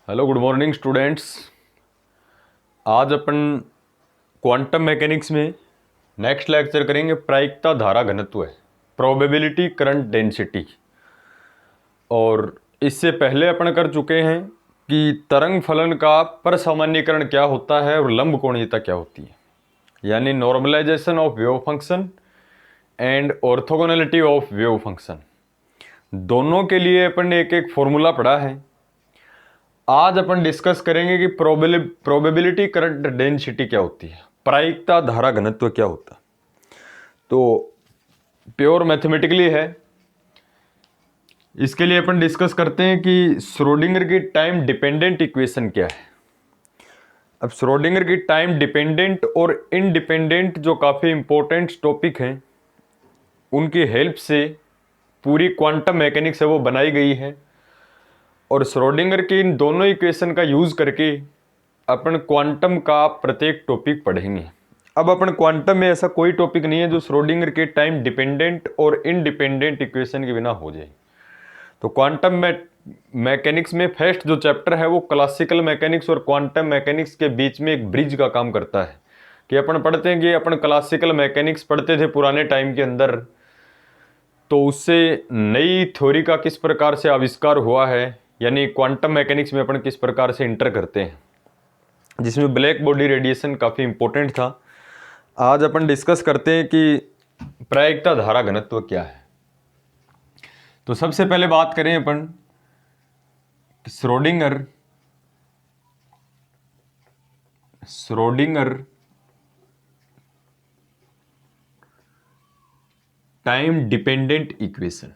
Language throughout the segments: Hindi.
Hello good morning students. आज अपन क्वांटम मैकेनिक्स में नेक्स्ट लेक्चर करेंगे प्रायिकता धारा घनत्व है, प्रोबेबिलिटी करंट डेंसिटी। और इससे पहले अपन कर चुके हैं कि तरंग फलन का परसामान्यीकरण क्या होता है और लंब कोणीयता क्या होती है, यानी normalization of wave function and orthogonality of wave function. दोनों के लिए अपन ने एक एक फॉर्मूला पढ़ा है। आज अपन डिस्कस करेंगे कि प्रोबेबिलिटी करंट डेंसिटी क्या होती है, प्रायिकता धारा घनत्व क्या होता है। तो प्योर मैथमेटिकली है। इसके लिए अपन डिस्कस करते हैं कि श्रोडिंगर की टाइम डिपेंडेंट इक्वेशन क्या है। अब श्रोडिंगर की टाइम डिपेंडेंट और इंडिपेंडेंट जो काफ़ी इंपॉर्टेंट टॉपिक हैं, उनकी हेल्प से पूरी क्वांटम मैकेनिक्स है वो बनाई गई है। और श्रोडिंगर की इन दोनों इक्वेशन का यूज़ करके अपन क्वांटम का प्रत्येक टॉपिक पढ़ेंगे। अब अपन क्वांटम में ऐसा कोई टॉपिक नहीं है जो श्रोडिंगर के टाइम डिपेंडेंट और इंडिपेंडेंट इक्वेशन के बिना हो जाए। तो क्वांटम मैकेनिक्स में फर्स्ट जो चैप्टर है वो क्लासिकल मैकेनिक्स और क्वांटम मैकेनिक्स के बीच में एक ब्रिज का काम करता है। कि अपन पढ़ते हैं कि अपन क्लासिकल मैकेनिक्स पढ़ते थे पुराने टाइम के अंदर, तो उससे नई थ्योरी का किस प्रकार से आविष्कार हुआ है, यानी क्वांटम मैकेनिक्स में अपन किस प्रकार से इंटर करते हैं, जिसमें ब्लैक बॉडी रेडिएशन काफ़ी इंपॉर्टेंट था। आज अपन डिस्कस करते हैं कि प्रायिकता धारा घनत्व क्या है। तो सबसे पहले बात करें अपन श्रोडिंगर टाइम डिपेंडेंट इक्वेशन।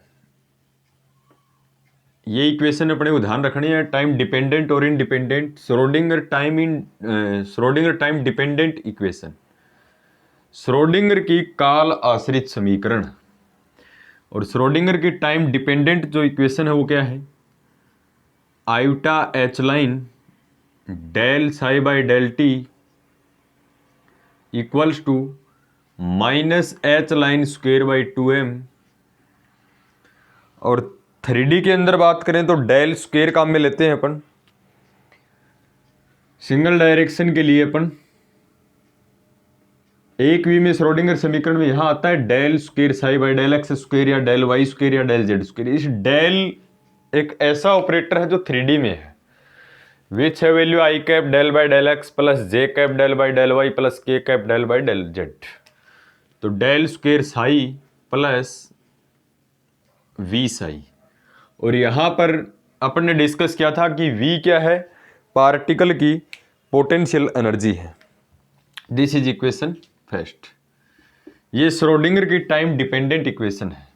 ये इक्वेशन अपने को ध्यान रखनी है, टाइम डिपेंडेंट और independent. Schrodinger time dependent equation, Schrodinger की काल आश्रित समीकरण। और श्रोडिंगर की टाइम डिपेंडेंट जो इक्वेशन है वो क्या है, iota H line del psi by del T equals to minus H line square by 2m। और 3D के अंदर बात करें तो डेल स्क्वेयर काम में लेते हैं अपन। सिंगल डायरेक्शन के लिए अपन एक वी में श्रोडिंगर समीकरण में यहां आता है del square psi by del X square या डेल वाई स्क्वेयर या डेल जेड स्क्वेयर। इस डेल एक ऐसा ऑपरेटर है जो 3D में है, विच है value i cap del by del x plus j cap del by del y plus k cap del by del z. तो del square psi plus V psi. और यहां पर अपन ने डिस्कस किया था कि v क्या है, पार्टिकल की पोटेंशियल एनर्जी है। This is equation first. ये श्रोडिंगर की टाइम डिपेंडेंट इक्वेशन है।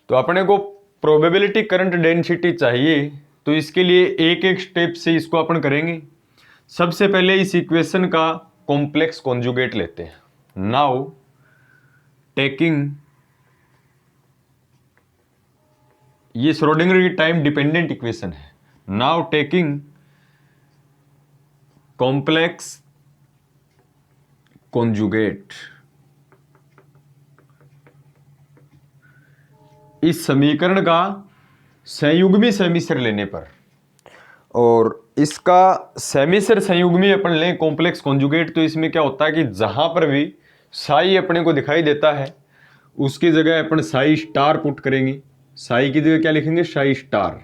तो अपने को प्रोबेबिलिटी करंट डेंसिटी चाहिए, तो इसके लिए एक एक स्टेप से इसको अपन करेंगे। सबसे पहले इस इक्वेशन का कॉम्प्लेक्स कॉन्जुगेट लेते हैं। नाउ टेकिंग, ये श्रोडिंगर की टाइम डिपेंडेंट इक्वेशन है। नाउ टेकिंग कॉम्प्लेक्स कॉन्जुगेट, इस समीकरण का संयुग्मी समीसर लेने पर, और इसका समीसर संयुग्मी अपन लें कॉम्प्लेक्स कॉन्जुगेट, तो इसमें क्या होता है कि जहां पर भी साई अपने को दिखाई देता है उसकी जगह अपन साई स्टार पुट करेंगे। साई की जगह क्या लिखेंगे, साई स्टार।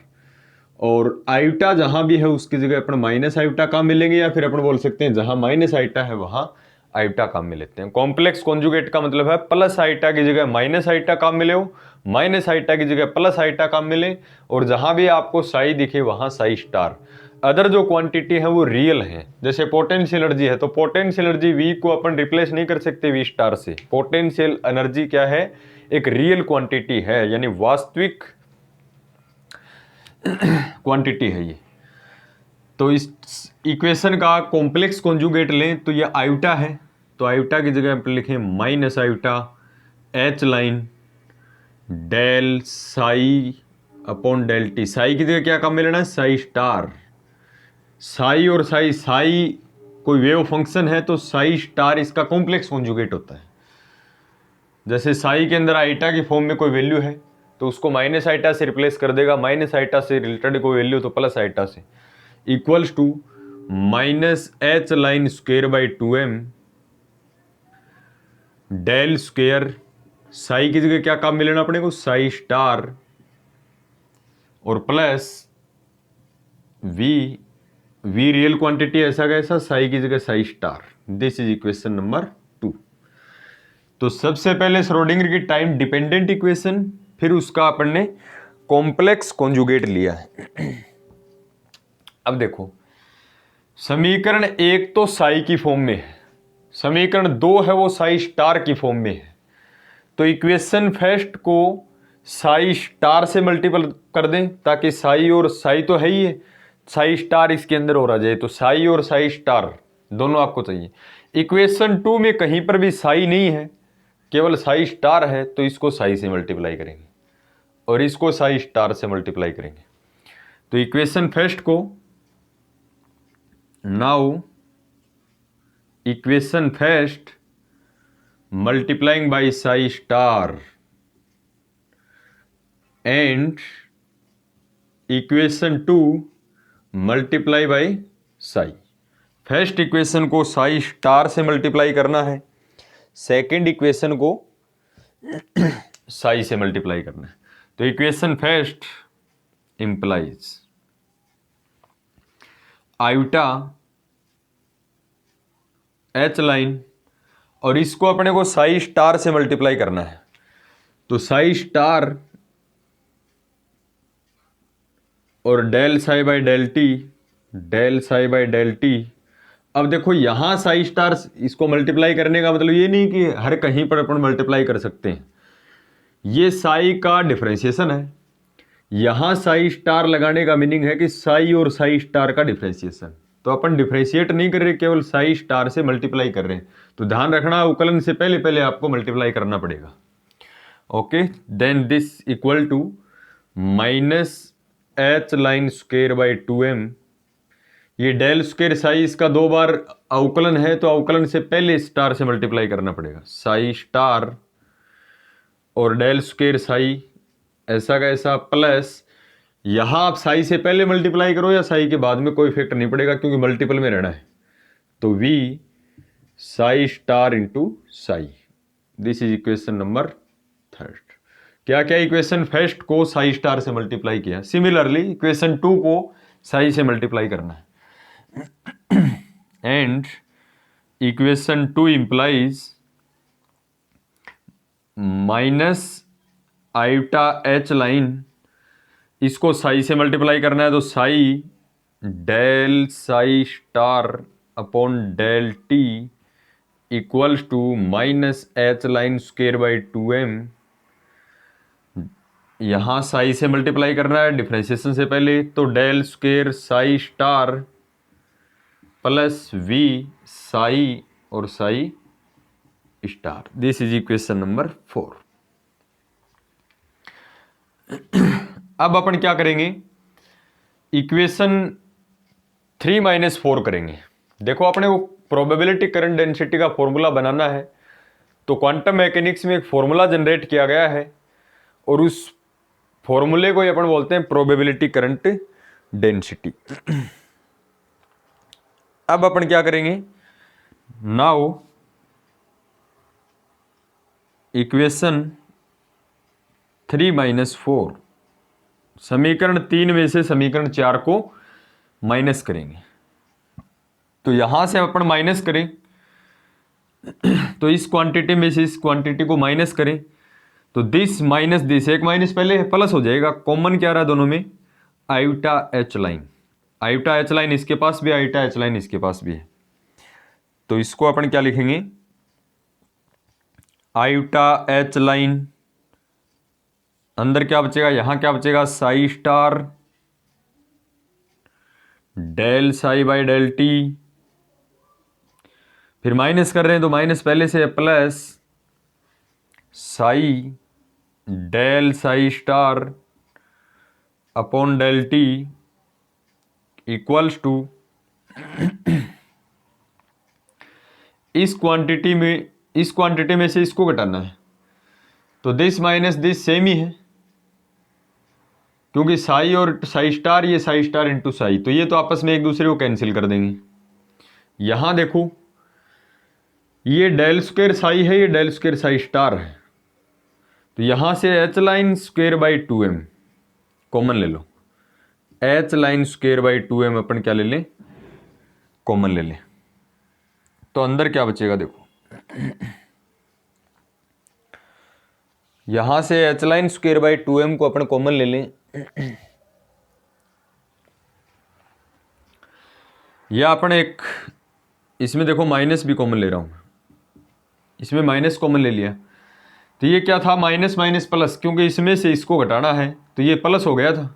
और आयोटा जहां भी है उसकी जगह अपन माइनस आयोटा काम मिलेंगे, या फिर अपन बोल सकते हैं जहां माइनस आयोटा है वहां आयोटा काम में लेते हैं। कॉम्प्लेक्स कॉन्जुगेट का मतलब है प्लस आयोटा की जगह माइनस आयोटा काम मिले हो, माइनस आयोटा की जगह प्लस आयोटा काम मिले, और जहां भी आपको साई दिखे वहां साई स्टार। अदर जो क्वांटिटी है वो रियल है, जैसे पोटेंशियल एनर्जी है तो पोटेंशियल एनर्जी वी को अपन रिप्लेस नहीं कर सकते वी स्टार से। पोटेंशियल एनर्जी क्या है, एक रियल क्वांटिटी है, यानी वास्तविक क्वांटिटी है ये। तो इस इक्वेशन का कॉम्प्लेक्स कॉन्जुगेट लें तो ये आयोटा है, तो आयोटा की जगह पर लिखें minus iota H line del psi upon del t. Psi की जगह क्या काम मिलना है, साई स्टार। साई और साई, साई कोई वेव फंक्शन है तो साई स्टार इसका कॉम्प्लेक्स कॉन्जुगेट होता है। जैसे साई के अंदर आईटा की फॉर्म में कोई वैल्यू है तो उसको माइनस आईटा से रिप्लेस कर देगा, माइनस आईटा से रिलेटेड कोई वैल्यू तो प्लस आईटा से। Equals to minus H line square by 2m del square psi की जगह क्या काम मिलेगा अपने को, साई स्टार, और plus V, V real quantity ऐसा कैसा, साई की जगह psi star. This is equation number 2। तो सबसे पहले श्रोडिंगर की टाइम डिपेंडेंट इक्वेशन, फिर उसका अपन ने कॉम्प्लेक्स कॉन्जुगेट लिया है। अब देखो, समीकरण 1 तो साई की फॉर्म में है, समीकरण 2 है वो साई स्टार की फॉर्म में है। तो इक्वेशन फर्स्ट को साई स्टार से मल्टीपल कर दें, ताकि साई और साई तो है ही है, साई स्टार इसके अंदर हो रहा जाए, तो साई और साई स्टार दोनों आपको चाहिए। इक्वेशन 2 में कहीं पर भी साई नहीं है, केवल साई स्टार है, तो इसको साई से मल्टीप्लाई करेंगे और इसको साई स्टार से मल्टीप्लाई करेंगे। तो इक्वेशन फर्स्ट को, now equation first multiplying by Sai star and equation 2 multiply by Sai. First equation को साई स्टार से मल्टीप्लाई करना है, सेकेंड इक्वेशन को साई से मल्टीप्लाई करना है। तो equation first implies iota H line, और इसको अपने को साई स्टार से मल्टीप्लाई करना है। तो साई स्टार और del psi by del t, del psi by del t. अब देखो यहां साई स्टार, इसको मल्टीप्लाई करने का मतलब ये नहीं कि हर कहीं पर अपन मल्टीप्लाई कर सकते हैं, ये साई का डिफरेंशिएशन है। यहां साई स्टार लगाने का मीनिंग है कि साई और साई स्टार का डिफरेंशिएशन। तो अपन डिफरेंशिएट नहीं कर रहे, केवल साई स्टार से मल्टीप्लाई कर रहे हैं। तो ध्यान रखना, अवकलन से पहले पहले आपको मल्टीप्लाई करना पड़ेगा। Okay, then this equal to minus H line square by 2m। ये डेल स्क्वेयर साई इसका 2 बार अवकलन है, तो अवकलन से पहले स्टार से मल्टीप्लाई करना पड़ेगा, साई स्टार और डेल स्क्वेयर साई ऐसा का ऐसा, प्लस यहां आप साई से पहले मल्टीप्लाई करो या साई के बाद में, कोई इफेक्ट नहीं पड़ेगा क्योंकि मल्टीपल में रहना है। तो V psi star into psi, this is equation number 3। क्या क्या, इक्वेशन फर्स्ट को साई स्टार से मल्टीप्लाई किया, सिमिलरली इक्वेशन 2 को साई से मल्टीप्लाई करना है। And equation 2 implies minus iota H line, इसको साई से मल्टीप्लाई करना है, तो psi del psi star upon del T equals to minus H line square by 2m। यहां साई से मल्टीप्लाई करना है डिफरेंशिएशन से पहले, तो del square psi star plus V psi और psi star. This is equation number 4। अब अपन क्या करेंगे, इक्वेशन 3 माइनस 4 करेंगे। देखो अपने को प्रोबेबिलिटी करंट डेंसिटी का फॉर्मूला बनाना है, तो क्वांटम मैकेनिक्स में एक फॉर्मूला जनरेट किया गया है और उस फॉर्मूले को अपन बोलते हैं प्रोबेबिलिटी करंट डेंसिटी। अब अपन क्या करेंगे, नाउ इक्वेशन 3 माइनस 4, समीकरण 3 में से समीकरण 4 को माइनस करेंगे। तो यहां से अपन माइनस करें, तो इस क्वांटिटी में से इस क्वांटिटी को माइनस करें, तो दिस माइनस दिस, एक माइनस पहले प्लस हो जाएगा। कॉमन क्या रहा दोनों में, iota H line, iota H line इसके पास भी, आयोटा एच लाइन इसके पास भी है। तो इसको अपन क्या लिखेंगे, आयोटा एच लाइन, अंदर क्या बचेगा, यहां क्या बचेगा, psi star del psi by del t, फिर माइनस कर रहे हैं तो माइनस पहले से है, plus psi del psi star upon del T equals to, इस क्वांटिटी में से इसको घटाना है, तो दिस माइनस दिस सेम ही है, क्योंकि साई और साई स्टार, ये साई स्टार इंटू साई, तो ये तो आपस में एक दूसरे को कैंसिल कर देंगे। यहां देखो ये डेल स्क्वायर साई है, ये डेल स्क्वायर साई स्टार है, तो यहां से h line square by 2m common ले लो। H line square by 2m अपन क्या ले लें, कॉमन ले लें। तो अंदर क्या बचेगा देखो, यहां से h line square by 2m को अपन कॉमन ले लें, या अपन एक इसमें देखो माइनस भी कॉमन ले रहा हूं, इसमें माइनस कॉमन ले लिया, तो ये क्या था, माइनस माइनस प्लस, क्योंकि इसमें से इसको घटाना है तो ये प्लस हो गया था,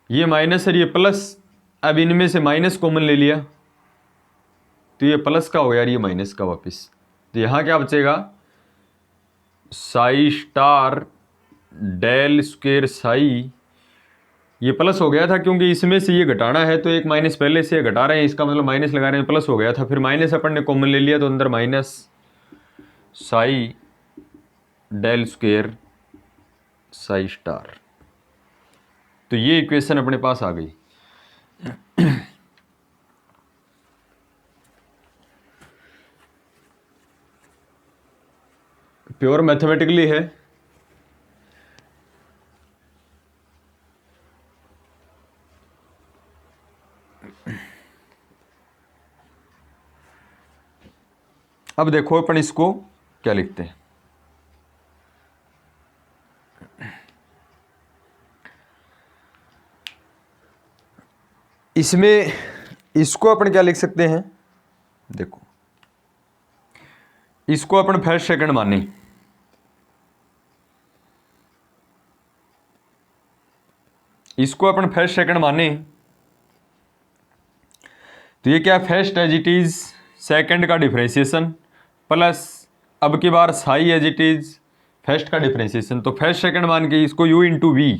ये माइनस और ये प्लस, अब इनमें से माइनस कॉमन ले लिया तो ये प्लस का हो गया और ये माइनस का वापस। तो यहां क्या बचेगा, psi star del square psi, ये प्लस हो गया था क्योंकि इसमें से ये घटाना है, तो एक माइनस पहले से घटा रहे हैं, इसका मतलब माइनस लगा रहे हैं, प्लस हो गया था, फिर माइनस अपन ने कॉमन ले लिया तो अंदर minus psi del square psi star. तो ये इक्वेशन अपने पास आ गई। प्योर मैथमेटिकली है, अब देखो अपन इसको क्या लिखते हैं, इसमें इसको अपन क्या लिख सकते हैं, देखो इसको अपन फर्स्ट सेकंड माने, इसको अपन फर्स्ट सेकंड माने, तो ये क्या first as it is second का डिफरेंशिएशन प्लस अब की बार psi as it is first का डिफरेंशिएशन, तो फर्स्ट सेकंड मान के इसको u इंटू वी,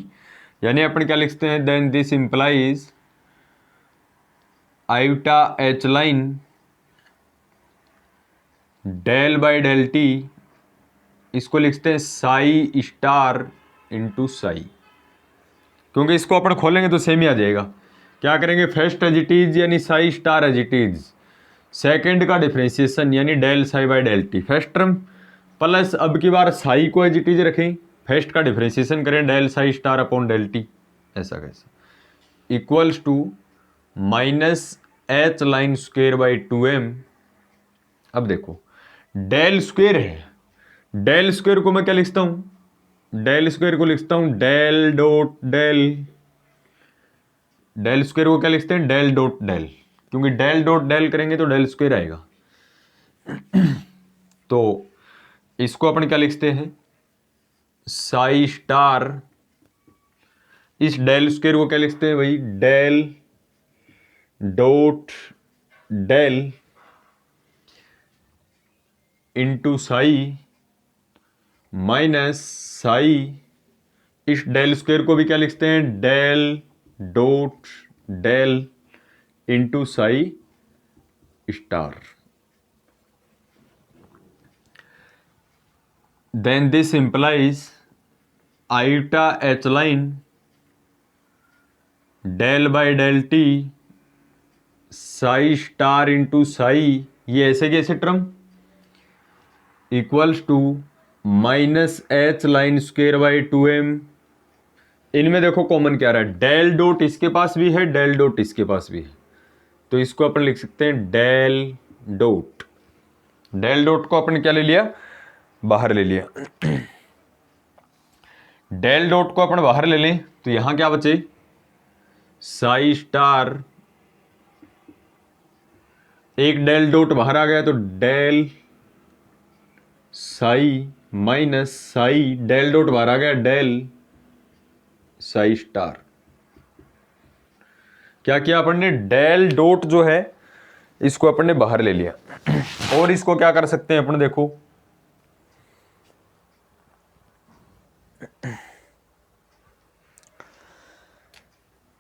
यानी अपन क्या लिखते हैं, then this implies iota h line del by del t, इसको लिखते हैं साई स्टार इंटू साई, क्योंकि इसको अपन खोलेंगे तो सेम ही आ जाएगा। क्या करेंगे, फर्स्ट एज इट इज यानी psi star as it is, second का डिफरेंशिएशन यानी del psi by del t first term, plus अब की बार साई को एज इट इज रखें, फर्स्ट का डिफरेंशिएशन करें del psi star upon del t, ऐसा कैसा, equals to minus H line square by 2m। अब देखो डेल स्क्वेयर है, डेल स्क्वेयर को मैं क्या लिखता हूं, डेल स्क्वेयर को लिखता हूं del dot del, del square को क्या लिखते हैं, डेल डॉट डेल, क्योंकि डेल डॉट डेल करेंगे तो डेल स्क्वेयर आएगा। तो इसको अपन क्या लिखते हैं, साई स्टार, इस डेल स्क्वेयर को क्या लिखते हैं भाई, del dot del into psi minus psi, इस डेल स्क्वेयर को भी क्या लिखते हैं, del dot del into psi star, then this implies iota h line del by del t psi star into psi, ये ऐसे कैसे term, equals to minus H line square by 2m, इनमें देखो कॉमन क्या रहा है, डेल डॉट इसके पास भी है, डेल डॉट इसके पास भी है, तो इसको अपन लिख सकते हैं डेल डॉट, डेल डॉट को अपन क्या ले लिया, बाहर ले लिया, डेल डॉट को अपन बाहर ले लें तो यहां क्या बचे, साई स्टार, एक डेल डॉट बाहर आ गया तो del psi minus psi, del dot बाहर आ गया, डेल साई स्टार। क्या किया अपन ने, डेल डॉट जो है इसको अपन ने बाहर ले लिया, और इसको क्या कर सकते हैं अपन, देखो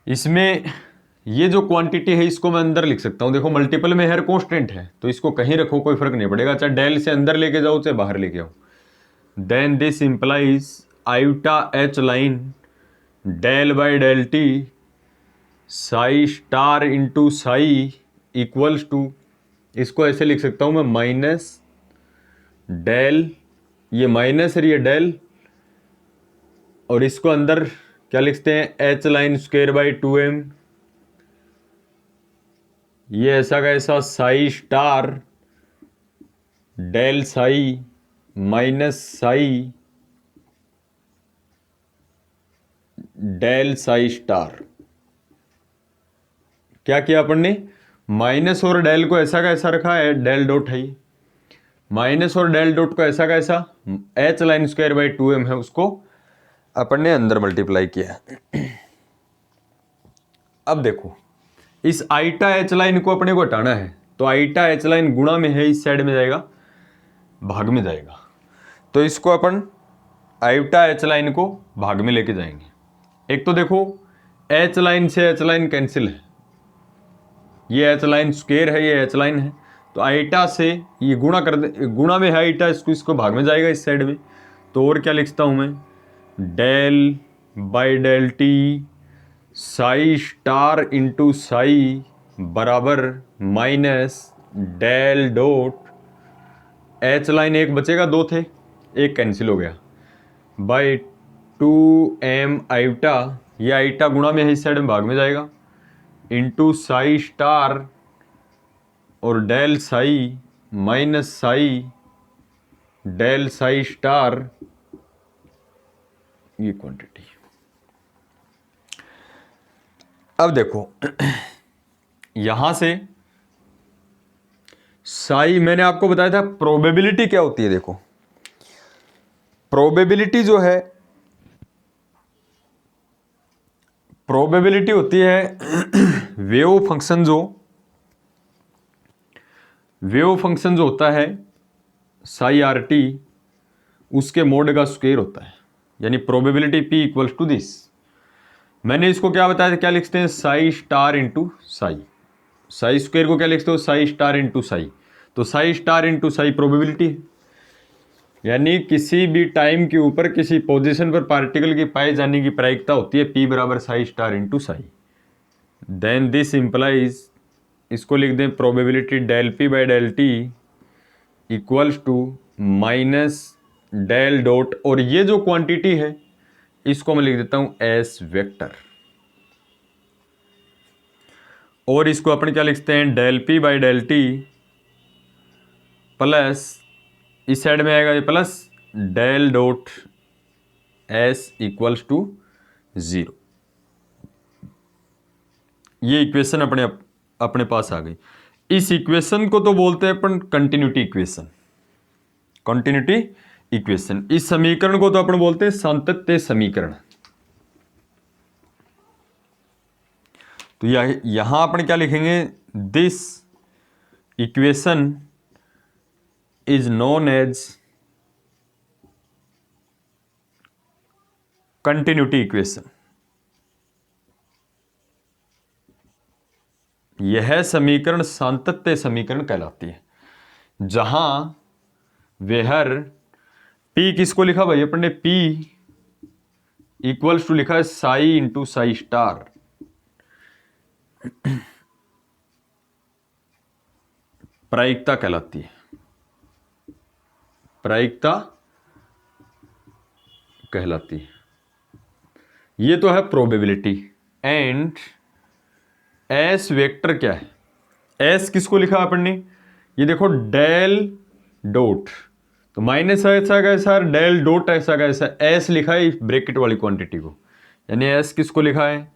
इसमें ये जो क्वांटिटी है इसको मैं अंदर लिख सकता हूं, देखो मल्टीपल में हर कांस्टेंट है तो इसको कहीं रखो कोई फर्क नहीं पड़ेगा, चाहे डेल से अंदर लेके जाओ चाहे बाहर लेके आओ, then this implies iota H line del by del t psi star into psi equals to, इसको ऐसे लिख सकता हूं मैं माइनस डेल, ये माइनस है ये डेल, और इसको अंदर क्या लिखते हैं H line square by 2m, ये ऐसा का ऐसा psi star del psi minus psi del psi star. क्या किया अपन ने, माइनस और डेल को ऐसा का ऐसा रखा है, डेल डॉट है, माइनस और डेल डॉट को ऐसा का ऐसा H line square by 2m है, उसको अपन ने अंदर मल्टीप्लाई किया। अब देखो इस आईटा एच लाइन को अपने को हटाना है, तो आईटा एच लाइन गुणा में है, इस साइड में जाएगा भाग में जाएगा, तो इसको अपन आईटा एच लाइन को भाग में लेके जाएंगे। एक तो देखो एच लाइन से एच लाइन कैंसिल है, ये एच लाइन स्क्वायर है, ये एच लाइन है, तो आईटा से ये गुणा कर दे, गुणा में है आईटा, इसको भाग में जाएगा इस साइड में, तो और क्या लिखता हूं मैं, del by del t psi star into psi बराबर minus del dot h line, एक बचेगा, दो थे, एक कैंसिल हो गया, बाई 2m आईटा, ये आईटा गुणा में है इस साइड में भाग में जाएगा, इंटू साई स्टार और del psi minus psi del psi star, ये क्वांटिटी। अब देखो यहां से साई, मैंने आपको बताया था प्रोबेबिलिटी क्या होती है, देखो प्रोबेबिलिटी जो है, प्रोबेबिलिटी होती है वेव फंक्शन जो होता है साई आर टी, उसके मोड का स्क्वायर होता है, यानी probability P equals to this. मैंने इसको क्या बताया था, क्या लिखते हैं psi star into psi, psi square को क्या लिखते हो साई स्टार इंटू साई, तो psi star into psi probability है, यानी किसी भी टाइम के ऊपर किसी पोजीशन पर पार्टिकल की पाए जाने की प्रायिकता होती है P बराबर psi star into psi. Then this implies, इसको लिख दें probability del P by del T equals to minus del dot, और ये जो क्वांटिटी है इसको मैं लिख देता हूं एस वेक्टर, और इसको अपन क्या लिखते हैं del P by del t plus, इस साइड में आएगा ये plus del dot S equals to 0। ये इक्वेशन अपने पास आ गई। इस इक्वेशन को तो बोलते हैं अपन कंटिन्यूटी इक्वेशन, कंटिन्यूटी इक्वेशन। इस समीकरण को तो अपन बोलते हैं सातत्य समीकरण। तो यहां अपन क्या लिखेंगे, this equation is known as continuity equation. यह समीकरण सातत्य समीकरण कहलाती है, जहां वेहर P किसको लिखा भाई अपन ने, P इक्वल्स टू लिखा है साई इंटू साई स्टार, प्रायिकता कहलाती है, प्रायिकता कहलाती है। ये तो है प्रोबेबिलिटी। एंड एस वेक्टर क्या है, एस किसको लिखा अपन ने, ये देखो डेल डॉट, तो माइनस ऐसा कैसा, डेल डॉट ऐसा कैसा, एस लिखा है ब्रैकेट वाली क्वांटिटी को, यानी एस किसको लिखा है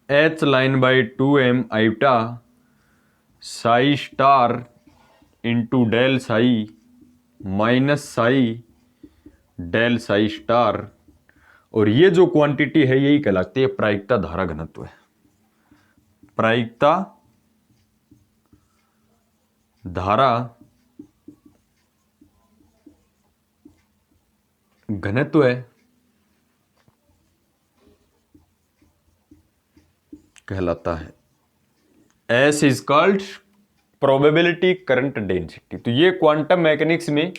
h line by 2m iota psi star into del psi minus psi del psi star, और ये जो क्वांटिटी है यही कहलाती है प्रायिकता धारा घनत्व है, प्रायिकता धारा घनत्व है कहलाता है। S is called probability current density. तो ये क्वांटम मैकेनिक्स में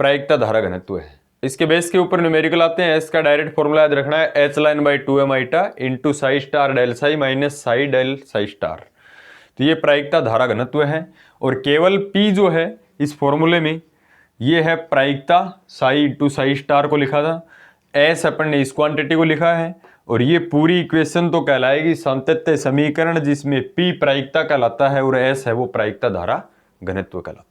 प्रायिकता धारा घनत्व है। इसके बेस के ऊपर न्यूमेरिकल आते हैं। एस का डायरेक्ट फॉर्मूला याद रखना है, h line by 2m iota into psi star del psi minus psi del psi star. तो ये प्रायिकता धारा घनत्व है, और केवल P जो है इस फॉर्मूले में ये है प्रायिकता साई इंटू साई स्टार को लिखा था, एस अपन ने इस क्वांटिटी को लिखा है, और ये पूरी इक्वेशन तो कहलाएगी सातत्य समीकरण, जिसमें P प्रायिकता कहलाता है और S है वो प्रायिकता धारा घनत्व कहलाता है।